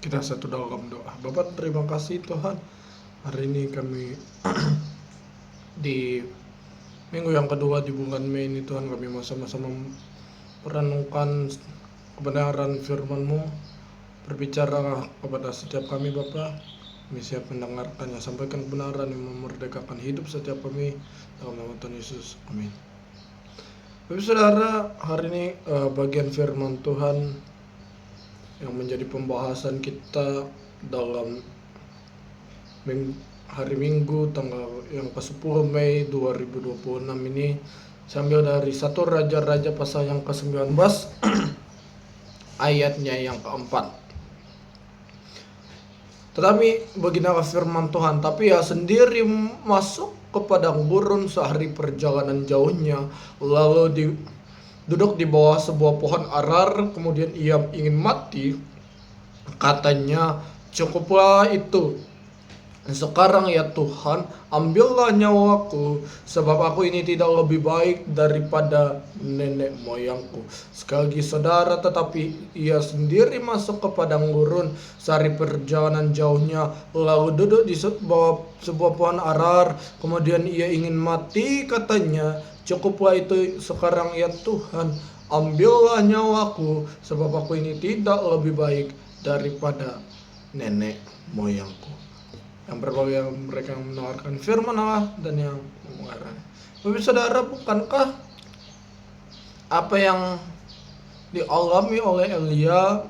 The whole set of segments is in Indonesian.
Kita satu dalam doa. Bapak, terima kasih Tuhan. Hari ini kami di minggu yang kedua di bulan Mei ini Tuhan, kami mau sama-sama merenungkan kebenaran firman-Mu. Berbicara kepada setiap kami Bapak. Kami siap mendengarkannya. Sampaikan kebenaran yang memerdekakan hidup setiap kami. Dalam nama Tuhan Yesus. Amin. Bapak Saudara, hari ini bagian firman Tuhan yang menjadi pembahasan kita dalam hari Minggu tanggal yang ke-10 Mei 2026 ini, sambil dari 1 Raja-Raja pasal yang ke-19 ayatnya yang keempat. Tetapi beginilah firman Tuhan, tapi ia sendiri masuk ke padang gurun sehari perjalanan jauhnya, lalu duduk di bawah sebuah pohon arar, kemudian ia ingin mati. Katanya, cukuplah itu. Sekarang ya Tuhan, ambillah nyawaku, sebab aku ini tidak lebih baik daripada nenek moyangku. Sekali lagi saudara, tetapi ia sendiri masuk ke padang gurun sehari perjalanan jauhnya, lalu duduk di bawah sebuah pohon arar, kemudian ia ingin mati. Katanya, cukuplah itu sekarang ya Tuhan, ambillah nyawaku, sebab aku ini tidak lebih baik daripada nenek moyangku. Yang berbagai mereka yang menawarkan firman Allah dan yang mengarang. Bapak saudara, bukankah apa yang dialami oleh Elia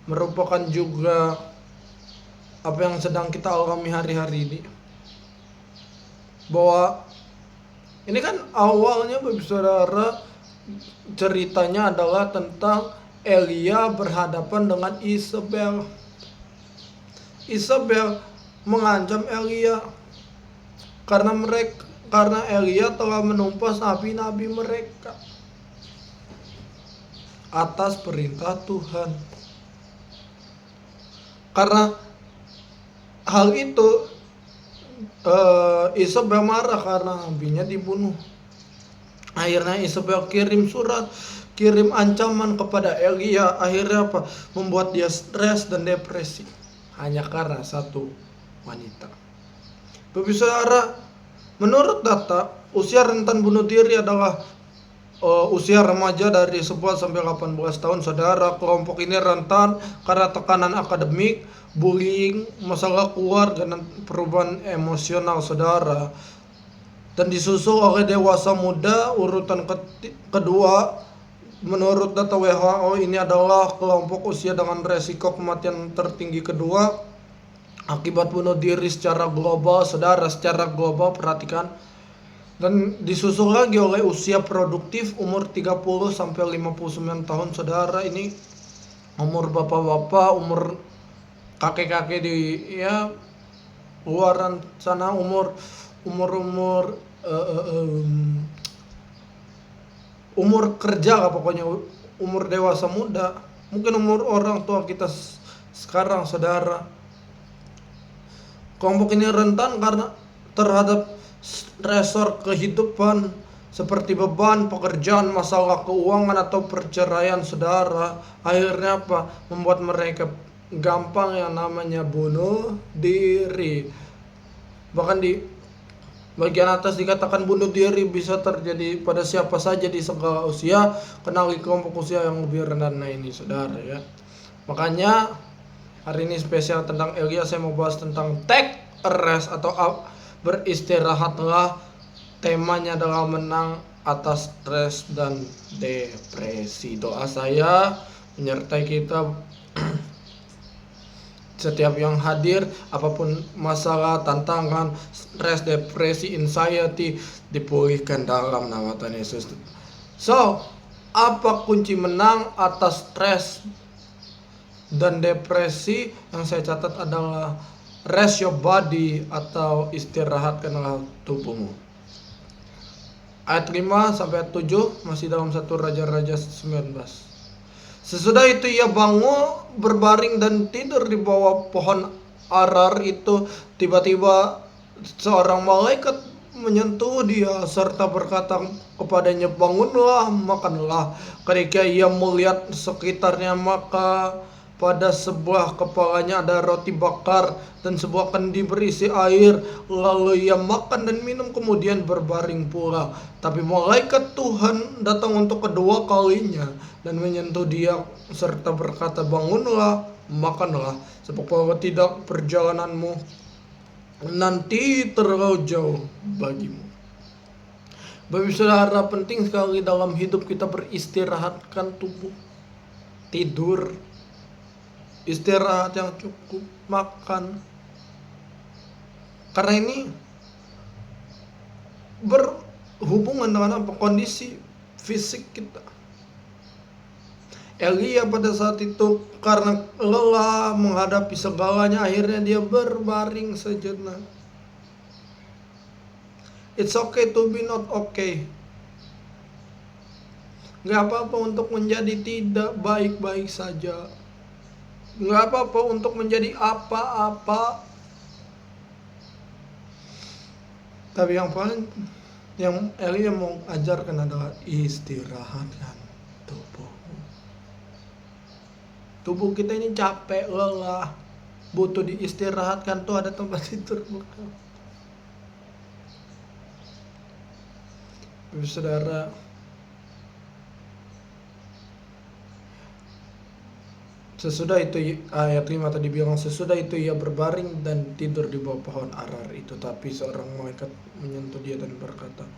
merupakan juga apa yang sedang kita alami hari-hari ini? Bahwa ini kan awalnya Bapak saudara, ceritanya adalah tentang Elia berhadapan dengan Isabel. Isabel mengancam Elia karena Elia telah menumpas nabi-nabi mereka atas perintah Tuhan. Karena hal itu Isabel marah karena nabinya dibunuh. Akhirnya Isabel kirim surat, kirim ancaman kepada Elia. Akhirnya apa? Membuat dia stres dan depresi hanya karena satu wanita. Bapak saudara, menurut data, usia rentan bunuh diri adalah usia remaja dari 11 sampai 18 tahun. Saudara, kelompok ini rentan karena tekanan akademik, bullying, masalah keluarga, dan perubahan emosional saudara. Dan disusul oleh dewasa muda. Urutan kedua menurut data WHO ini adalah kelompok usia dengan resiko kematian tertinggi kedua akibat bunuh diri secara global, saudara, secara global, perhatikan. Dan disusul lagi oleh usia produktif, umur 30 sampai 59 tahun, saudara. Ini umur bapak-bapak, umur kakek-kakek di luaran sana, umur kerja lah pokoknya, umur dewasa muda, mungkin umur orang tua kita sekarang, saudara. Kelompok ini rentan karena terhadap stresor kehidupan seperti beban pekerjaan, masalah keuangan, atau perceraian, saudara. Akhirnya apa? Membuat mereka gampang yang namanya bunuh diri. Bahkan di bagian atas dikatakan bunuh diri bisa terjadi pada siapa saja di segala usia. Kenali kelompok usia yang lebih rendah ini, saudara, ya. Makanya hari ini spesial tentang Elia, saya mau bahas tentang take a rest atau beristirahatlah. Temanya adalah menang atas stres dan depresi. Doa saya menyertai kita setiap yang hadir, apapun masalah, tantangan, stres, depresi, anxiety, dipulihkan dalam nama Tuhan Yesus. So, apa kunci menang atas stres dan depresi? Yang saya catat adalah rest your body atau istirahatkanlah tubuhmu. Ayat 5 sampai 7 masih dalam 1 Raja-Raja 19. Sesudah itu ia bangun, berbaring dan tidur di bawah pohon arar itu. Tiba-tiba seorang malaikat menyentuh dia serta berkata kepadanya, bangunlah, makanlah. Ketika ia melihat sekitarnya, maka pada sebuah kepalanya ada roti bakar dan sebuah kendi berisi air. Lalu ia makan dan minum kemudian berbaring pula. Tapi malaikat Tuhan datang untuk kedua kalinya dan menyentuh dia serta berkata, bangunlah, makanlah, sebab bahwa tidak perjalananmu nanti terlalu jauh bagimu. Bapak saudara, penting sekali dalam hidup kita beristirahatkan tubuh, tidur, istirahat yang cukup, makan. Karena ini berhubungan dengan apa? Kondisi fisik kita. Elia pada saat itu karena lelah menghadapi segalanya, akhirnya dia berbaring sejenak. It's okay to be not okay. Gak apa-apa untuk menjadi tidak baik-baik saja. Gak apa-apa untuk menjadi apa-apa. Tapi yang paling yang Elia mau ajarkan adalah istirahatkan tubuh. Tubuh kita ini capek, lelah, butuh diistirahatkan. Tuh ada tempat tidur bukan? Saudara, sesudah itu ayat 5 tadi bilang, sesudah itu ia berbaring dan tidur di bawah pohon arar itu. Tapi seorang malaikat menyentuh dia dan berkata,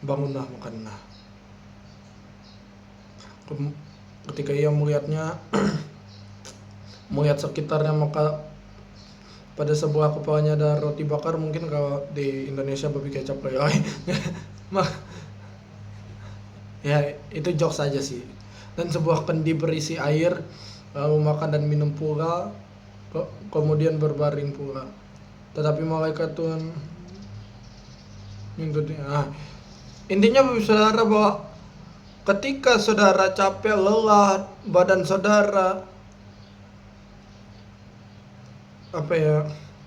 bangunlah, makanlah. Ketika ia melihatnya, melihat sekitarnya, maka pada sebuah kepalanya ada roti bakar. Mungkin kalau di Indonesia babi kecap kayak ya itu jokes saja sih. Dan sebuah kendi berisi air, lalu makan dan minum pula, kemudian berbaring pula. Tetapi malaikat Tuhan intinya saudara, bahwa ketika saudara capek, lelah, badan saudara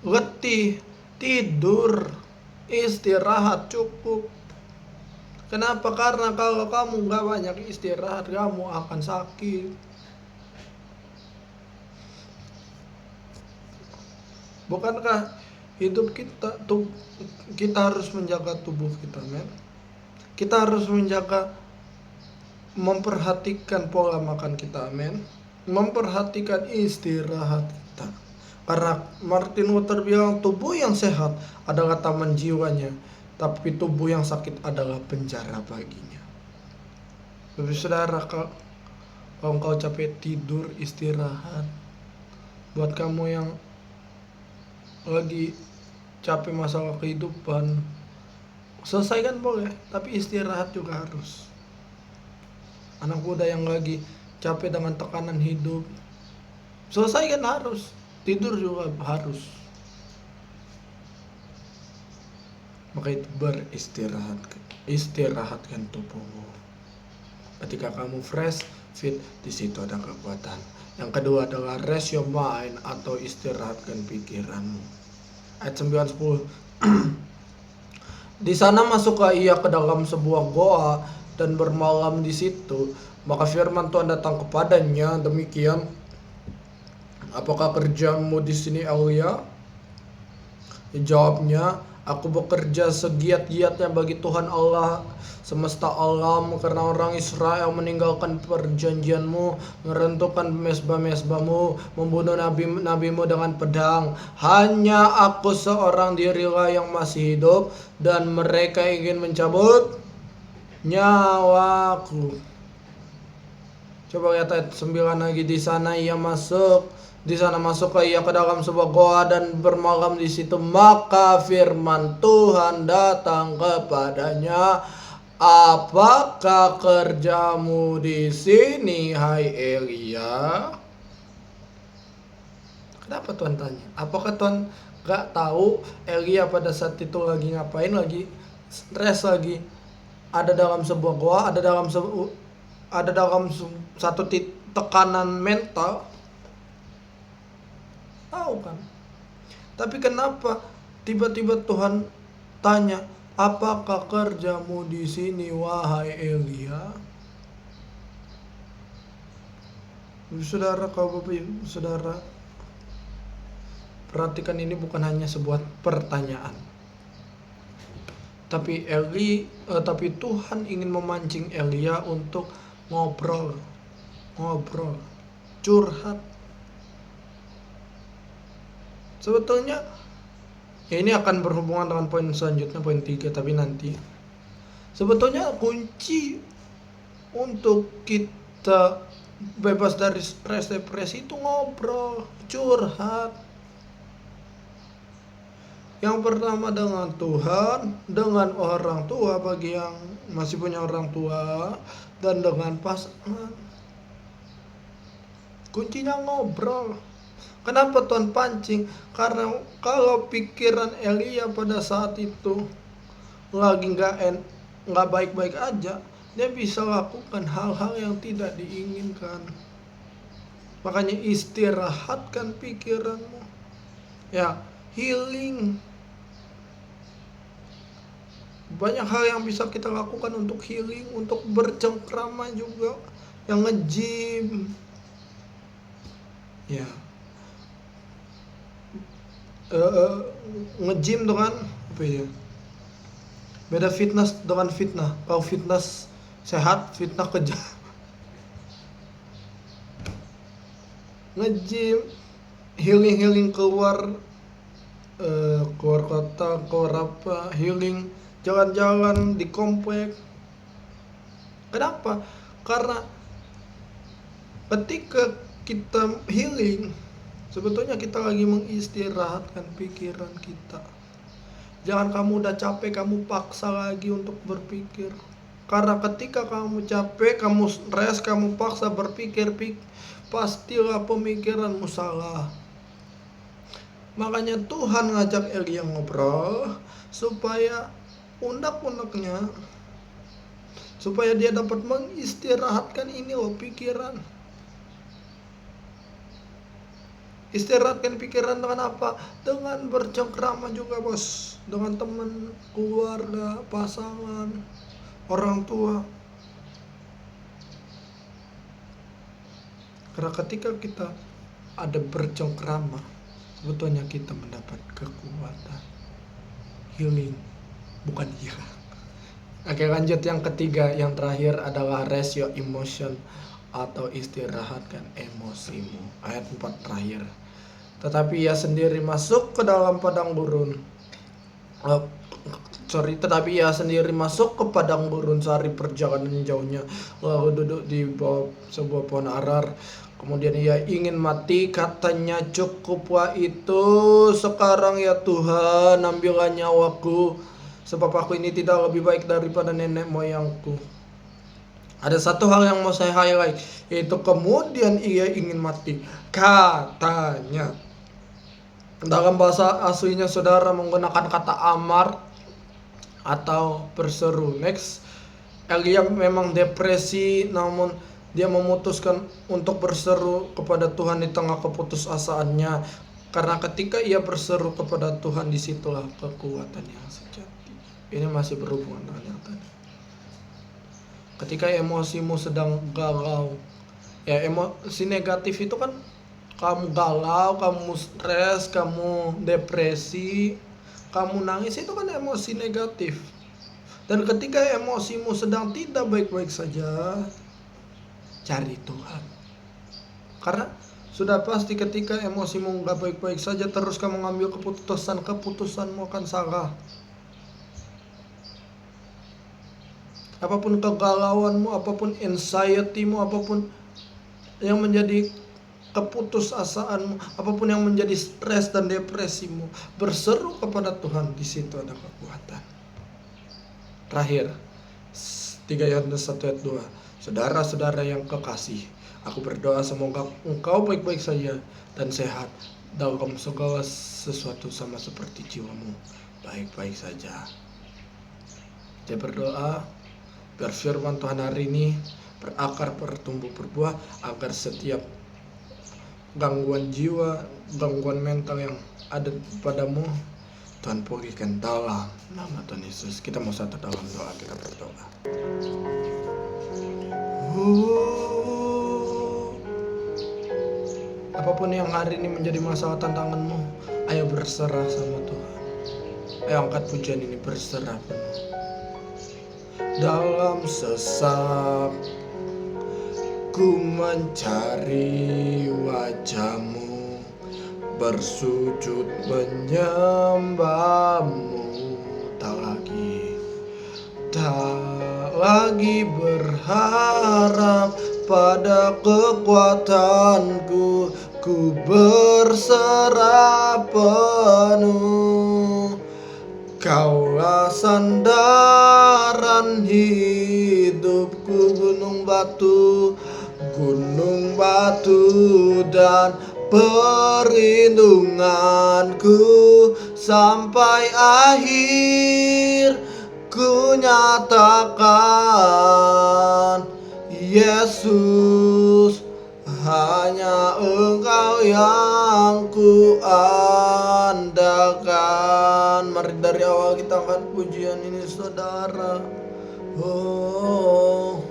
letih, tidur, istirahat cukup. Kenapa? Karena kalau kamu gak banyak istirahat, kamu akan sakit. Bukankah hidup kita tuh, kita harus menjaga tubuh kita, men? Kita harus menjaga, memperhatikan pola makan kita, men. Memperhatikan istirahat kita. Karena Martin Luther bilang, tubuh yang sehat adalah taman jiwanya, tapi tubuh yang sakit adalah penjara baginya. Tapi saudara, kalau engkau capek, tidur, istirahat. Buat kamu yang lagi capek masalah kehidupan, selesaikan boleh, tapi istirahat juga harus. Anak muda yang lagi capek dengan tekanan hidup, selesaikan harus. Tidur juga harus. Maka itu istirahatkan tubuhmu. Ketika kamu fresh, fit, di situ ada kekuatan. Yang kedua adalah rest your mind, atau istirahatkan pikiranmu. Ayat 9-10. Di sana masuklah ia ke dalam sebuah goa dan bermalam di situ. Maka firman Tuhan datang kepadanya demikian, apakah kerjamu di sini, Elia? Jawabnya, aku bekerja segiat-giatnya bagi Tuhan Allah semesta alam, karena orang Israel meninggalkan perjanjianmu, meruntuhkan mezbah-mezbahmu, membunuh nabi-nabimu dengan pedang. Hanya aku seorang dirilah yang masih hidup, dan mereka ingin mencabut nyawaku. Coba lihat ayat 9 lagi. Di sana masuklah ia ke dalam sebuah goa dan bermalam di situ. Maka firman Tuhan datang kepadanya, apakah kerjamu di sini, hai Elia? Kenapa Tuhan tanya? Apakah Tuhan gak tahu Elia pada saat itu lagi ngapain? Lagi stres, lagi ada dalam sebuah goa, ada dalam satu tekanan mental. Tahu kan? Tapi kenapa tiba-tiba Tuhan tanya, apakah kerjamu di sini, wahai Elia? Saudara, kau Bapak Ibu, saudara, perhatikan, ini bukan hanya sebuah pertanyaan. Tapi Tuhan ingin memancing Elia untuk ngobrol, curhat. Sebetulnya ya ini akan berhubungan dengan poin selanjutnya, poin 3, tapi nanti. Sebetulnya kunci untuk kita bebas dari stres, depresi itu ngobrol, curhat. Yang pertama dengan Tuhan, dengan orang tua bagi yang masih punya orang tua, dan dengan pasangan. Kuncinya ngobrol. Kenapa Tuhan pancing? Karena kalau pikiran Elia pada saat itu lagi nggak baik-baik aja, dia bisa lakukan hal-hal yang tidak diinginkan. Makanya istirahatkan pikiranmu. Ya, healing. Banyak hal yang bisa kita lakukan untuk healing, untuk bercengkrama juga. Yang nge-gym. Ya. Nge-gym dengan apa ya? Beda fitness dengan fitnah. Kalau fitness sehat, fitnah kejam. Nge-gym, healing keluar kota, keluar apa, healing, jalan-jalan di komplek. Kenapa? Karena ketika kita healing, sebetulnya kita lagi mengistirahatkan pikiran kita. Jangan kamu udah capek, kamu paksa lagi untuk berpikir. Karena ketika kamu capek, kamu stres, kamu paksa berpikir, pastilah pemikiranmu salah. Makanya Tuhan ngajak Elia ngobrol supaya unek-uneknya, supaya dia dapat mengistirahatkan ini loh pikiran. Istirahatkan pikiran dengan apa? Dengan bercengkrama juga bos, dengan teman, keluarga, pasangan, orang tua. Karena ketika kita ada bercengkrama, sebetulnya kita mendapat kekuatan, healing, bukan hilang. Oke, lanjut yang ketiga, yang terakhir adalah ratio emotion atau istirahatkan emosimu. Ayat 4 terakhir. Tetapi ia sendiri masuk ke dalam padang gurun. Tetapi ia sendiri masuk ke padang gurun sehari perjalanan jauhnya, lalu duduk di bawah sebuah pohon arar. Kemudian ia ingin mati, katanya, cukuplah itu sekarang ya Tuhan, ambillah nyawaku, sebab aku ini tidak lebih baik daripada nenek moyangku. Ada satu hal yang mau saya highlight, yaitu kemudian ia ingin mati, katanya. Dalam bahasa aslinya saudara menggunakan kata amar atau berseru. Next, Elia memang depresi, namun dia memutuskan untuk berseru kepada Tuhan di tengah keputusasaannya. Karena ketika ia berseru kepada Tuhan, disitulah kekuatan yang sejati. Ini masih berhubungan dengan yang tadi. Ketika emosimu sedang galau, ya emosi negatif itu kan kamu galau, kamu stres, kamu depresi, kamu nangis, itu kan emosi negatif. Dan ketika emosimu sedang tidak baik-baik saja, cari Tuhan. Karena sudah pasti ketika emosimu gak baik-baik saja, terus kamu ngambil keputusanmu akan salah. Apapun kegalauanmu, apapun anxiety-mu, apapun yang menjadi keputusasaanmu, apapun yang menjadi stres dan depresimu, berseru kepada Tuhan, di situ ada kekuatan. Terakhir, 3 Yohanes 1 ayat 2. Saudara-saudara yang kekasih, aku berdoa semoga engkau baik-baik saja dan sehat dalam segala sesuatu, sama seperti jiwamu baik-baik saja. Saya berdoa biar firman Tuhan hari ini berakar, bertumbuh, berbuah, agar setiap gangguan jiwa, gangguan mental yang ada padamu, Tuhan pulihkan dalam nama Tuhan Yesus. Kita mau satu dalam doa, kita berdoa. Apapun yang hari ini menjadi masalah tantanganmu, ayo berserah sama Tuhan. Ayo angkat pujian ini, berserah penuh. Dalam sesak ku mencari wajah-Mu, bersujud menyembah-Mu, tak lagi berharap pada kekuatanku, ku berserah penuh. Kaulah sandaran hidupku, gunung batu dan perlindunganku sampai akhir. Ku nyatakan, Yesus, hanya Engkau yang ku andalkan. Mari dari awal kita angkat pujian ini, saudara. Oh,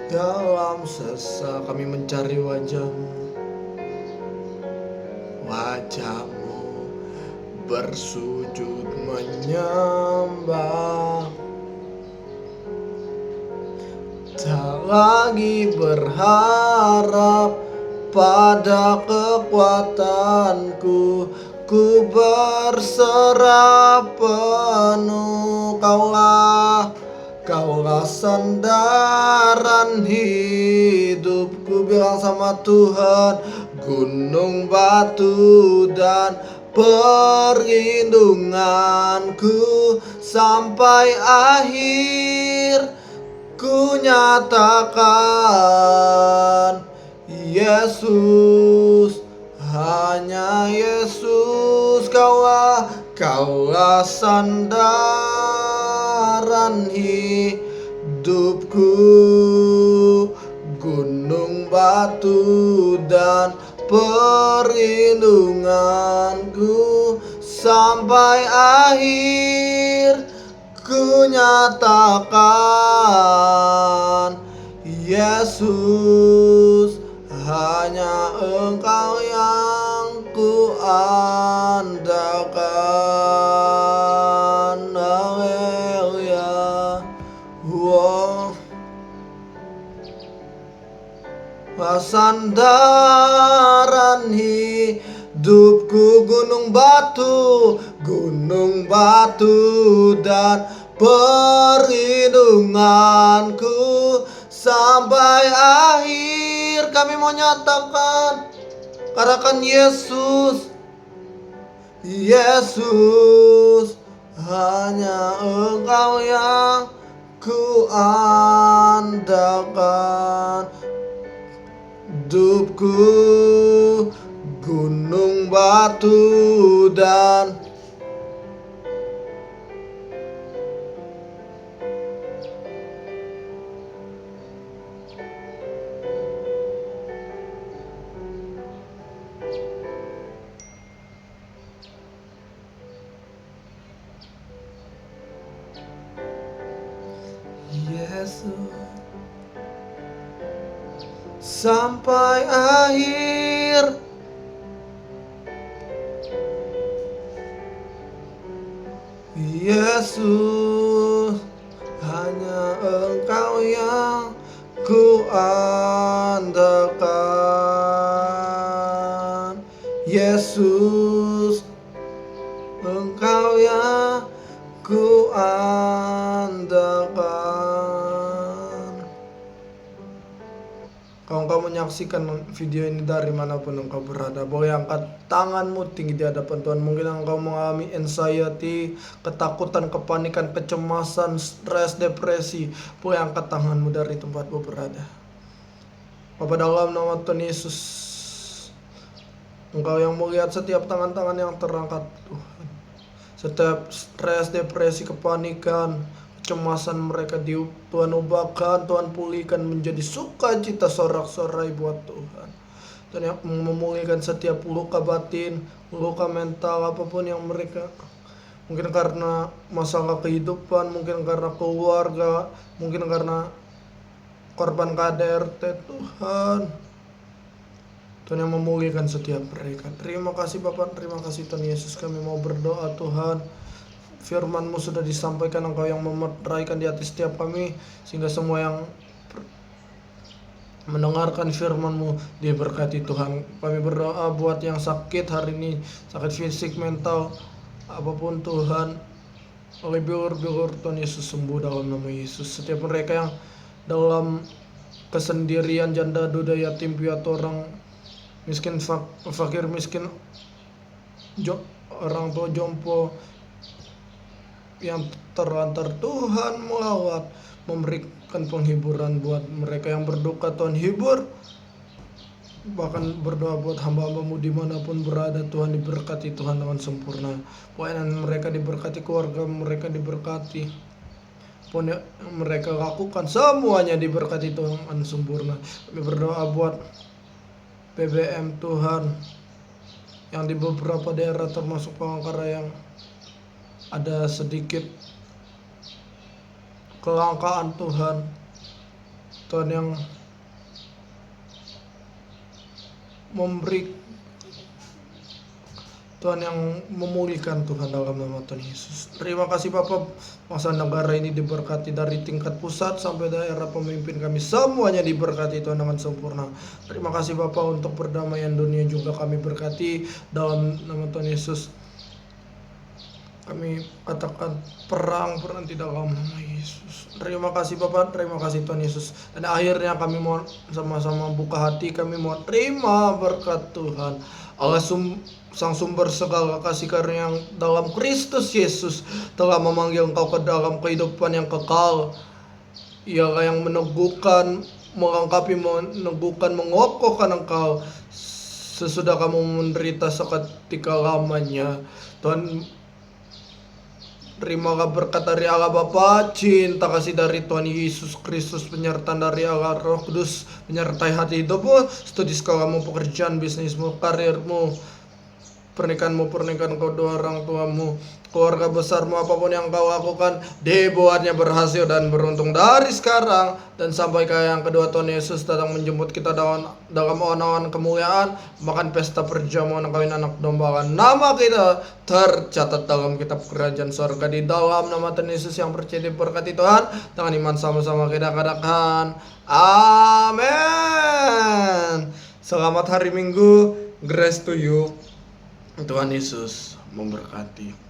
dalam sesak kami mencari wajah-Mu, bersujud menyembah, tak lagi berharap pada kekuatanku, ku berserah penuh. Kaulah sandaran hidupku, bilang sama Tuhan, gunung batu dan perlindunganku sampai akhir. Ku nyatakan, Yesus, hanya Yesus, Kaulah sandaran hidupku, gunung batu dan perlindunganku sampai akhir. Ku nyatakan, Yesus, hanya Engkau yang ku andalkan. Haleluya. Wow. Sandaran hidupku, gunung batu dan perlindunganku sampai akhir. Kami mau nyatakan, katakan, Yesus, hanya Engkau yang ku andalkan. Hidupku, gunung batu dan Yesus sampai akhir. Yesus, hanya Engkau yang ku andalkan. Yesus, Engkau yang ku andalkan. Kalau engkau menyaksikan video ini dari manapun engkau berada, boleh angkat tanganmu tinggi di hadapan Tuhan. Mungkin engkau mengalami anxiety, ketakutan, kepanikan, kecemasan, stres, depresi. Boleh angkat tanganmu dari tempatmu berada. Bapa, dalam nama Tuhan Yesus, Engkau yang melihat setiap tangan-tangan yang terangkat, Tuhan. Setiap stres, depresi, kepanikan, kecemasan mereka Tuhan ubahkan, Tuhan pulihkan menjadi sukacita sorak-sorai buat Tuhan. Tuhan yang memulihkan setiap luka batin, luka mental, apapun yang mereka, mungkin karena masalah kehidupan, mungkin karena keluarga, mungkin karena korban KDRT Tuhan. Tuhan yang memulihkan setiap mereka. Terima kasih Bapak, terima kasih Tuhan Yesus. Kami mau berdoa Tuhan. Firman-Mu sudah disampaikan, Engkau yang memeteraikan di hati setiap kami, sehingga semua yang mendengarkan firman-Mu diberkati Tuhan. Kami berdoa buat yang sakit hari ini, sakit fisik, mental, apapun Tuhan, oleh bilur-bilur Tuhan Yesus sembuh dalam nama Yesus. Setiap mereka yang dalam kesendirian, janda, duda, yatim, piatu, orang miskin, fakir miskin, orang tua jompo yang terlantar, Tuhan melawat, memberikan penghiburan buat mereka yang berduka. Tuhan hibur, bahkan berdoa buat hamba-hamba-Mu dimanapun berada, Tuhan diberkati Tuhan dengan sempurna. Pelayanan mereka diberkati, keluarga mereka diberkati, pun yang mereka lakukan semuanya diberkati Tuhan dengan sempurna. Kami berdoa buat BBM Tuhan, yang di beberapa daerah termasuk Palangkaraya yang ada sedikit kelangkaan Tuhan. Tuhan yang memberi, Tuhan yang memulihkan Tuhan dalam nama Tuhan Yesus. Terima kasih Bapak, masa negara ini diberkati dari tingkat pusat sampai daerah, pemimpin kami semuanya diberkati Tuhan dengan sempurna. Terima kasih Bapak, untuk perdamaian dunia juga kami berkati dalam nama Tuhan Yesus. Kami katakan perang berhenti dalam nama Yesus. Terima kasih Bapak, terima kasih Tuhan Yesus. Dan akhirnya kami mau sama-sama buka hati, kami mau terima berkat Tuhan. Allah Sang sumber segala kasih karunia yang dalam Kristus Yesus telah memanggil engkau ke dalam kehidupan yang kekal. Ialah yang meneguhkan, melengkapi, meneguhkan, mengokohkan engkau sesudah kamu menderita seketika lamanya. Tuhan, terimalah berkat dari Allah Bapa, cinta kasih dari Tuhan Yesus Kristus, penyertaan dari Allah Roh Kudus, menyertai hati hidupmu, studi sekolahmu, pekerjaan, bisnismu, karirmu, pernikahanmu, pernikahan kedua orang tuamu, keluarga besarmu, apapun yang kau lakukan, dibuatnya berhasil dan beruntung dari sekarang dan sampai ke yang kedua Tuhan Yesus datang menjemput kita dalam awan-awan kemuliaan, makan pesta perjamuan kawin anak domba. Nama kita tercatat dalam kitab kerajaan surga. Di dalam nama Tuhan Yesus yang percaya diberkati Tuhan, dengan iman sama-sama kita katakan amin. Selamat hari Minggu, grace to you. Tuhan Yesus memberkati.